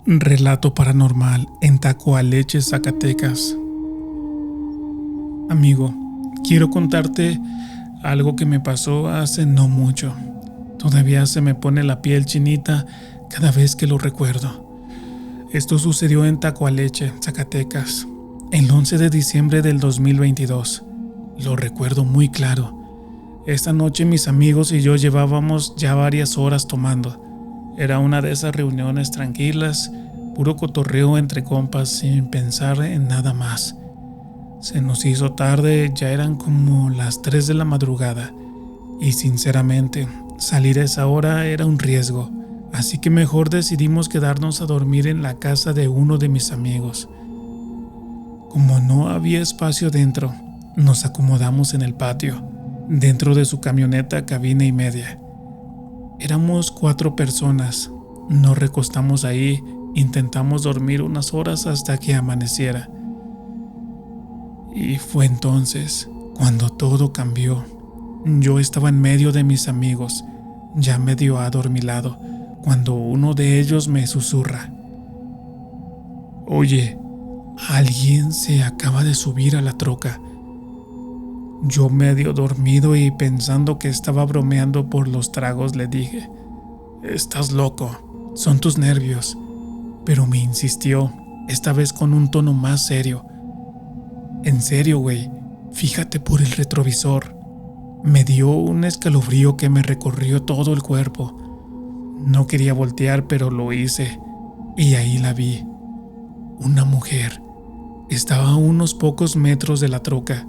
Relato paranormal en Tacoaleche, Zacatecas. Amigo, quiero contarte algo que me pasó hace no mucho. Todavía se me pone la piel chinita cada vez que lo recuerdo. Esto sucedió en Tacoaleche, Zacatecas, el 11 de diciembre del 2022. Lo recuerdo muy claro. Esta noche mis amigos y yo llevábamos ya varias horas tomando. Era una de esas reuniones tranquilas, puro cotorreo entre compas sin pensar en nada más. Se nos hizo tarde, ya eran como las 3 de la madrugada y sinceramente salir a esa hora era un riesgo, así que mejor decidimos quedarnos a dormir en la casa de uno de mis amigos. Como no había espacio dentro, nos acomodamos en el patio, dentro de su camioneta cabina y media. Éramos 4 personas, nos recostamos ahí, intentamos dormir unas horas hasta que amaneciera. Y fue entonces cuando todo cambió. Yo estaba en medio de mis amigos, ya medio adormilado, cuando uno de ellos me susurra: «Oye, alguien se acaba de subir a la troca». Yo medio dormido y pensando que estaba bromeando por los tragos le dije: «Estás loco, son tus nervios». Pero me insistió, esta vez con un tono más serio: «En serio, güey, fíjate por el retrovisor». Me dio un escalofrío que me recorrió todo el cuerpo. No quería voltear, pero lo hice, y ahí la vi. Una mujer. Estaba a unos pocos metros de la troca,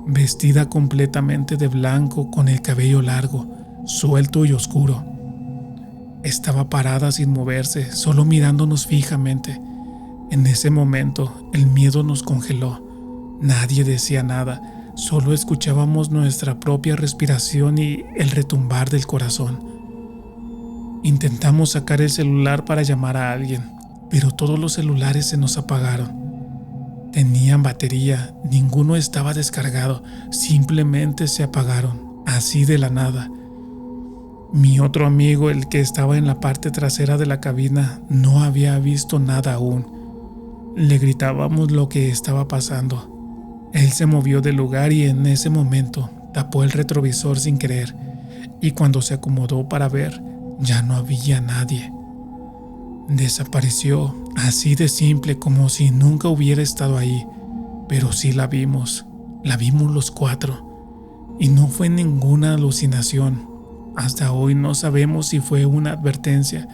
vestida completamente de blanco con el cabello largo, suelto y oscuro. Estaba parada sin moverse, solo mirándonos fijamente. En ese momento el miedo nos congeló. Nadie decía nada, solo escuchábamos nuestra propia respiración y el retumbar del corazón. Intentamos sacar el celular para llamar a alguien, pero todos los celulares se nos apagaron. Tenían batería, ninguno estaba descargado, simplemente se apagaron, así de la nada. Mi otro amigo, el que estaba en la parte trasera de la cabina, no había visto nada aún. Le gritábamos lo que estaba pasando. Él se movió del lugar y en ese momento tapó el retrovisor sin querer, y cuando se acomodó para ver, ya no había nadie. Desapareció, así de simple, como si nunca hubiera estado ahí, pero sí la vimos los 4, y no fue ninguna alucinación. Hasta hoy no sabemos si fue una advertencia,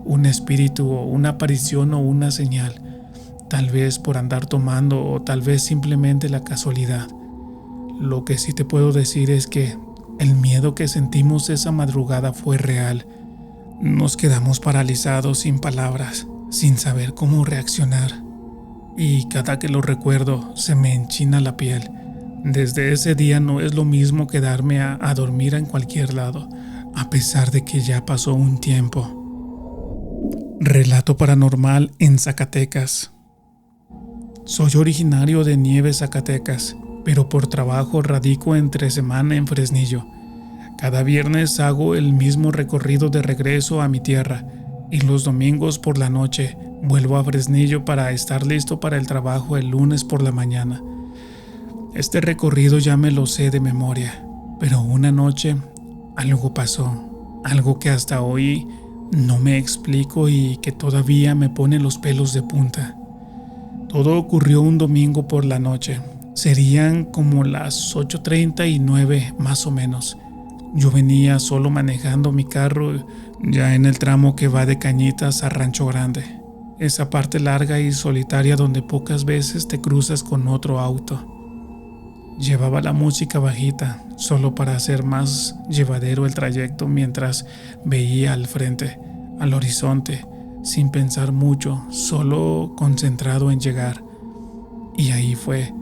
un espíritu o una aparición o una señal, tal vez por andar tomando o tal vez simplemente la casualidad. Lo que sí te puedo decir es que el miedo que sentimos esa madrugada fue real. Nos quedamos paralizados sin palabras, sin saber cómo reaccionar. Y cada que lo recuerdo se me enchina la piel. Desde ese día no es lo mismo quedarme a dormir en cualquier lado, a pesar de que ya pasó un tiempo. Relato paranormal en Zacatecas. Soy originario de Nieves, Zacatecas, pero por trabajo radico entre semana en Fresnillo. Cada viernes hago el mismo recorrido de regreso a mi tierra y los domingos por la noche vuelvo a Fresnillo para estar listo para el trabajo el lunes por la mañana. Este recorrido ya me lo sé de memoria, pero una noche algo pasó, algo que hasta hoy no me explico y que todavía me pone los pelos de punta. Todo ocurrió un domingo por la noche, serían como las 8:39 más o menos. Yo venía solo manejando mi carro ya en el tramo que va de Cañitas a Rancho Grande, esa parte larga y solitaria donde pocas veces te cruzas con otro auto. Llevaba la música bajita, solo para hacer más llevadero el trayecto mientras veía al frente, al horizonte, sin pensar mucho, solo concentrado en llegar. Y ahí fue,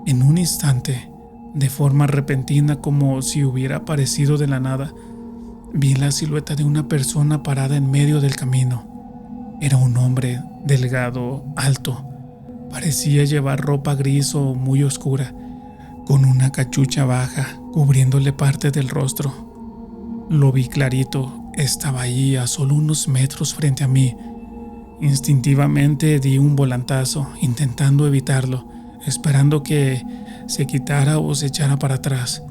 en un instante, de forma repentina, como si hubiera aparecido de la nada, vi la silueta de una persona parada en medio del camino. Era un hombre delgado, alto. Parecía llevar ropa gris o muy oscura, con una cachucha baja cubriéndole parte del rostro. Lo vi clarito, estaba ahí a solo unos metros frente a mí. Instintivamente di un volantazo, intentando evitarlo, esperando que se quitara o se echara para atrás.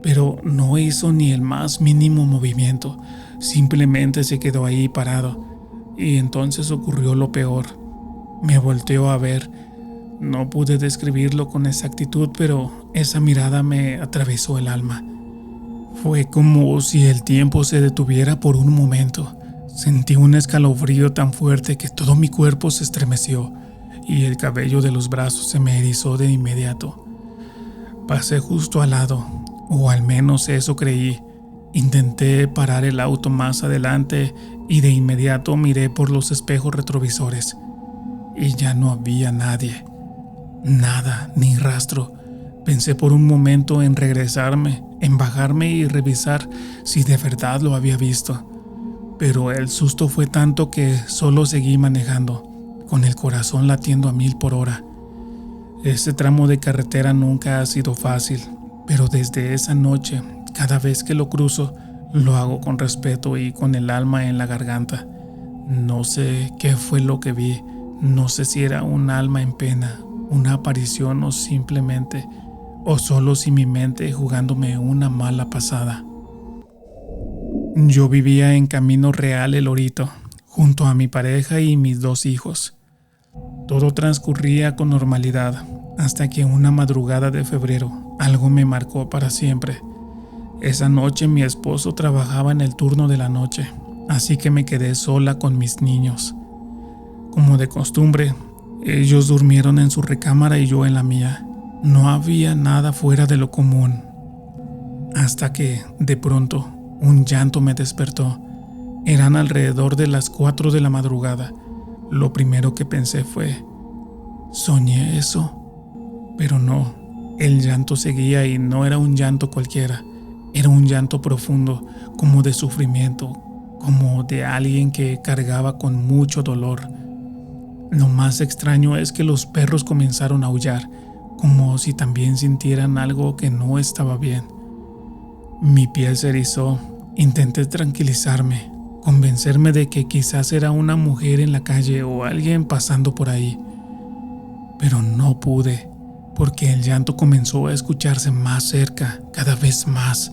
Pero no hizo ni el más mínimo movimiento, simplemente se quedó ahí parado. Y entonces ocurrió lo peor. Me volteó a ver. No pude describirlo con exactitud, pero esa mirada me atravesó el alma. Fue como si el tiempo se detuviera por un momento. Sentí un escalofrío tan fuerte que todo mi cuerpo se estremeció y el cabello de los brazos se me erizó de inmediato. Pasé justo al lado, o al menos eso creí. Intenté parar el auto más adelante y de inmediato miré por los espejos retrovisores. Y ya no había nadie. Nada, ni rastro. Pensé por un momento en regresarme, en bajarme y revisar si de verdad lo había visto. Pero el susto fue tanto que solo seguí manejando, con el corazón latiendo a 1000 por hora. Ese tramo de carretera nunca ha sido fácil, pero desde esa noche, cada vez que lo cruzo, lo hago con respeto y con el alma en la garganta. No sé qué fue lo que vi, no sé si era un alma en pena, una aparición o simplemente, o solo si mi mente jugándome una mala pasada. Yo vivía en Camino Real El Orito, junto a mi pareja y mis 2 hijos. Todo transcurría con normalidad, hasta que una madrugada de febrero algo me marcó para siempre. Esa noche mi esposo trabajaba en el turno de la noche, así que me quedé sola con mis niños. Como de costumbre, ellos durmieron en su recámara y yo en la mía. No había nada fuera de lo común. Hasta que, de pronto, un llanto me despertó. Eran alrededor de las 4 de la madrugada. Lo primero que pensé fue, ¿soñé eso? Pero no, el llanto seguía y no era un llanto cualquiera. Era un llanto profundo, como de sufrimiento, como de alguien que cargaba con mucho dolor. Lo más extraño es que los perros comenzaron a aullar, como si también sintieran algo que no estaba bien. Mi piel se erizó. Intenté tranquilizarme, convencerme de que quizás era una mujer en la calle o alguien pasando por ahí. Pero no pude, porque el llanto comenzó a escucharse más cerca, cada vez más.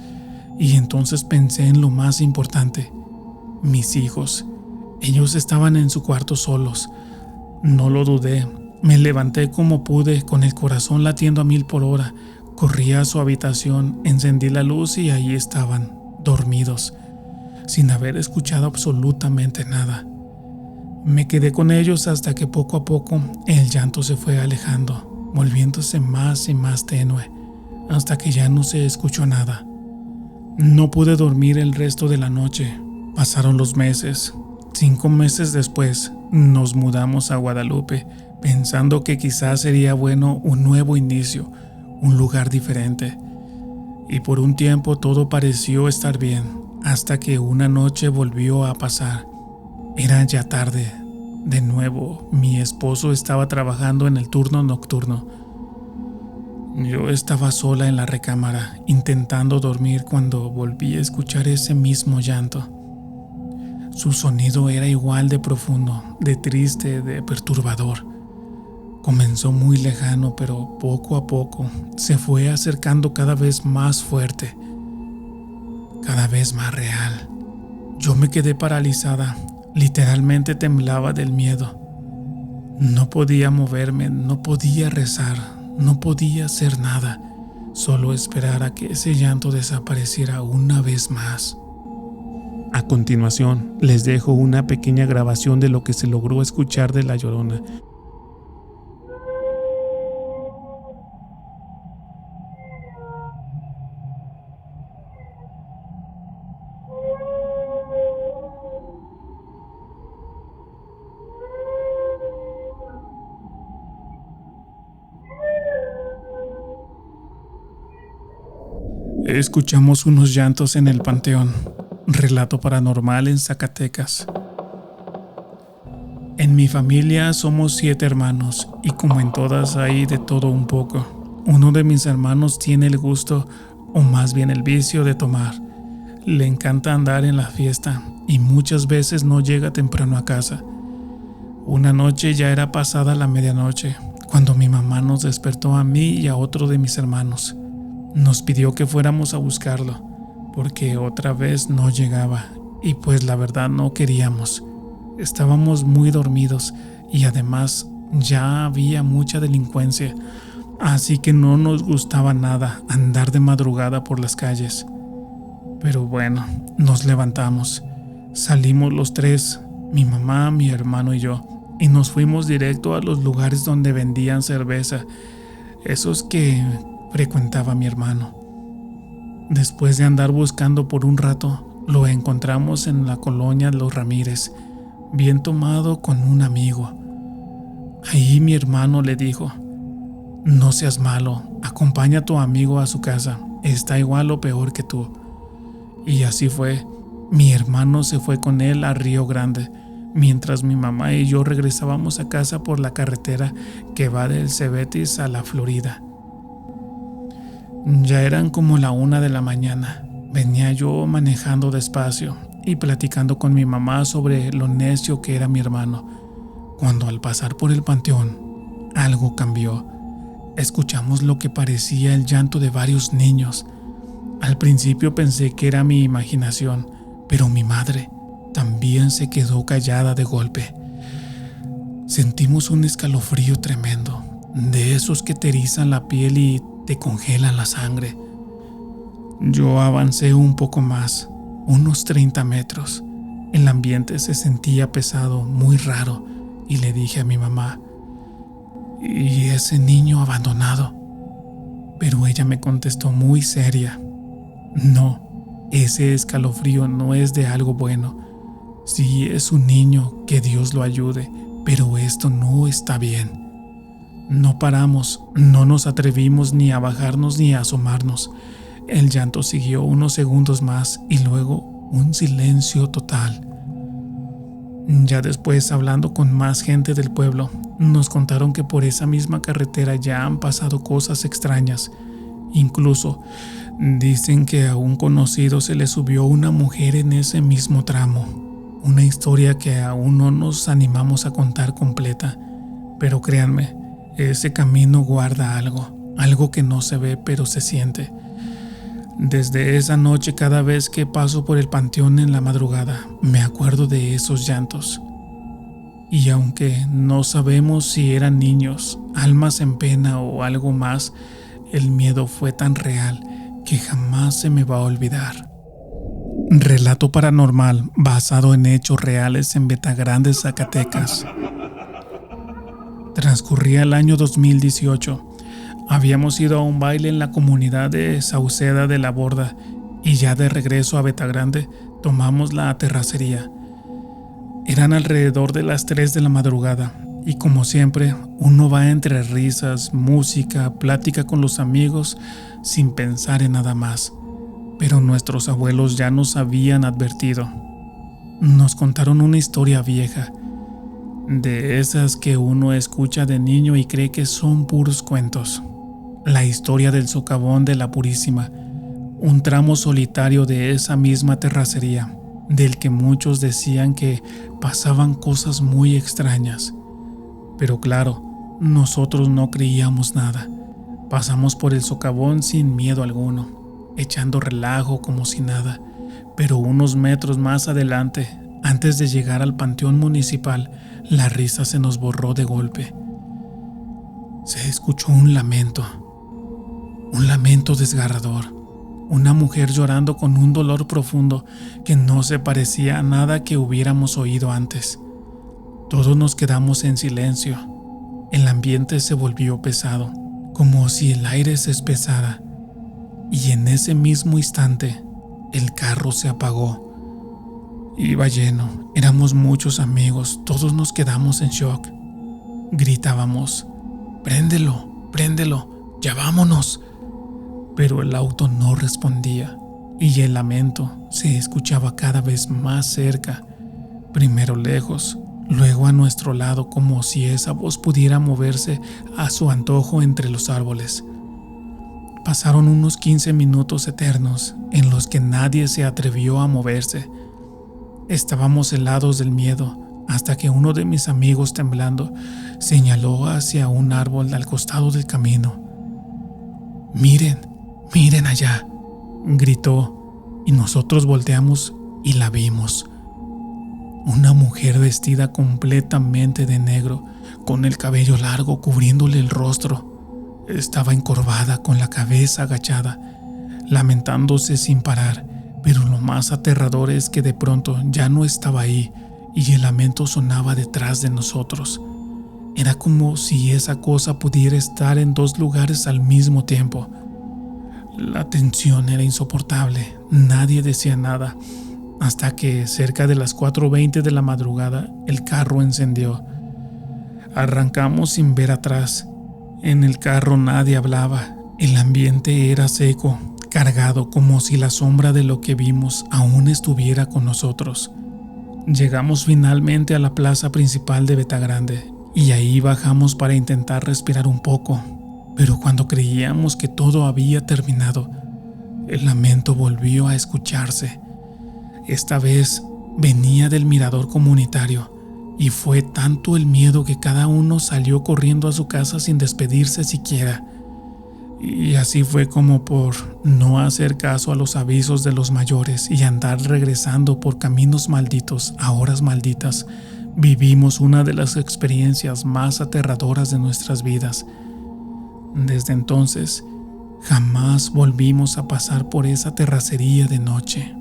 Y entonces pensé en lo más importante, mis hijos. Ellos estaban en su cuarto solos. No lo dudé. Me levanté como pude, con el corazón latiendo a 1000 por hora. Corrí a su habitación, encendí la luz y ahí estaban, dormidos, sin haber escuchado absolutamente nada. Me quedé con ellos hasta que poco a poco el llanto se fue alejando, volviéndose más y más tenue, hasta que ya no se escuchó nada. No pude dormir el resto de la noche. Pasaron los meses. 5 meses después, nos mudamos a Guadalupe, pensando que quizás sería bueno un nuevo inicio, un lugar diferente. Y por un tiempo todo pareció estar bien, hasta que una noche volvió a pasar. Era ya tarde. De nuevo, mi esposo estaba trabajando en el turno nocturno. Yo estaba sola en la recámara, intentando dormir cuando volví a escuchar ese mismo llanto. Su sonido era igual de profundo, de triste, de perturbador. Comenzó muy lejano, pero poco a poco se fue acercando cada vez más fuerte, cada vez más real. Yo me quedé paralizada, literalmente temblaba del miedo. No podía moverme, no podía rezar, no podía hacer nada, solo esperar a que ese llanto desapareciera una vez más. A continuación, les dejo una pequeña grabación de lo que se logró escuchar de La Llorona. Escuchamos unos llantos en el panteón. Relato paranormal en Zacatecas. En mi familia somos 7 hermanos y como en todas hay de todo un poco. Uno de mis hermanos tiene el gusto, o más bien el vicio de tomar. Le encanta andar en la fiesta y muchas veces no llega temprano a casa. Una noche ya era pasada la medianoche cuando mi mamá nos despertó a mí y a otro de mis hermanos. Nos pidió que fuéramos a buscarlo porque otra vez no llegaba y pues la verdad no queríamos. Estábamos muy dormidos y además ya había mucha delincuencia, así que no nos gustaba nada andar de madrugada por las calles. Pero bueno, nos levantamos. Salimos los tres, mi mamá, mi hermano y yo, y nos fuimos directo a los lugares donde vendían cerveza, esos que frecuentaba mi hermano. Después de andar buscando por un rato, lo encontramos en la colonia Los Ramírez, bien tomado con un amigo. Ahí mi hermano le dijo: no seas malo, acompaña a tu amigo a su casa, está igual o peor que tú. Y así fue. Mi hermano se fue con él a Río Grande, mientras mi mamá y yo regresábamos a casa por la carretera que va del Cebetis a la Florida. Ya eran como la 1 de la mañana. Venía yo manejando despacio y platicando con mi mamá sobre lo necio que era mi hermano, cuando al pasar por el panteón, algo cambió. Escuchamos lo que parecía el llanto de varios niños. Al principio pensé que era mi imaginación, pero mi madre también se quedó callada de golpe. Sentimos un escalofrío tremendo, de esos que te erizan la piel y te congelan la sangre. Yo avancé un poco más, unos 30 metros. El ambiente se sentía pesado, muy raro, y le dije a mi mamá: ¿y ese niño abandonado? Pero ella me contestó muy seria: no, ese escalofrío no es de algo bueno. Sí, es un niño, que Dios lo ayude, pero esto no está bien. No paramos, no nos atrevimos ni a bajarnos ni a asomarnos. El llanto siguió unos segundos más y luego un silencio total. Ya después, hablando con más gente del pueblo, nos contaron que por esa misma carretera ya han pasado cosas extrañas. Incluso dicen que a un conocido se le subió una mujer en ese mismo tramo. Una historia que aún no nos animamos a contar completa. Pero créanme, ese camino guarda algo que no se ve pero se siente. Desde esa noche, cada vez que paso por el panteón en la madrugada, me acuerdo de esos llantos. Y aunque no sabemos si eran niños, almas en pena o algo más, el miedo fue tan real que jamás se me va a olvidar. Relato paranormal basado en hechos reales en Betagrande, Zacatecas. Transcurría el año 2018. Habíamos ido a un baile en la comunidad de Sauceda de la Borda y ya de regreso a Betagrande tomamos la terracería. Eran alrededor de las 3 de la madrugada y como siempre uno va entre risas, música, plática con los amigos sin pensar en nada más. Pero nuestros abuelos ya nos habían advertido. Nos contaron una historia vieja, de esas que uno escucha de niño y cree que son puros cuentos. La historia del socavón de la Purísima, un tramo solitario de esa misma terracería, del que muchos decían que pasaban cosas muy extrañas. Pero claro, nosotros no creíamos nada. Pasamos por el socavón sin miedo alguno, echando relajo como si nada, pero unos metros más adelante, antes de llegar al panteón municipal, la risa se nos borró de golpe. Se escuchó un lamento desgarrador, una mujer llorando con un dolor profundo que no se parecía a nada que hubiéramos oído antes. Todos nos quedamos en silencio. El ambiente se volvió pesado, como si el aire se espesara. Y en ese mismo instante, el carro se apagó. Iba lleno, éramos muchos amigos, todos nos quedamos en shock. Gritábamos: «¡Préndelo, préndelo, ya vámonos!». Pero el auto no respondía y el lamento se escuchaba cada vez más cerca, primero lejos, luego a nuestro lado, como si esa voz pudiera moverse a su antojo entre los árboles. Pasaron unos 15 minutos eternos en los que nadie se atrevió a moverse. Estábamos helados del miedo hasta que uno de mis amigos, temblando, señaló hacia un árbol al costado del camino. «Miren, miren allá», gritó, y nosotros volteamos y la vimos. Una mujer vestida completamente de negro, con el cabello largo cubriéndole el rostro. Estaba encorvada con la cabeza agachada, lamentándose sin parar, pero lo más aterrador es que de pronto ya no estaba ahí y el lamento sonaba detrás de nosotros. Era como si esa cosa pudiera estar en dos lugares al mismo tiempo. La tensión era insoportable, nadie decía nada, hasta que cerca de las 4:20 de la madrugada el carro encendió. Arrancamos sin ver atrás. En el carro nadie hablaba, el ambiente era seco, cargado, como si la sombra de lo que vimos aún estuviera con nosotros. Llegamos finalmente a la plaza principal de Betagrande y ahí bajamos para intentar respirar un poco, pero cuando creíamos que todo había terminado, el lamento volvió a escucharse. Esta vez venía del mirador comunitario y fue tanto el miedo que cada uno salió corriendo a su casa sin despedirse siquiera. Y así fue como, por no hacer caso a los avisos de los mayores y andar regresando por caminos malditos a horas malditas, vivimos una de las experiencias más aterradoras de nuestras vidas. Desde entonces, jamás volvimos a pasar por esa terracería de noche.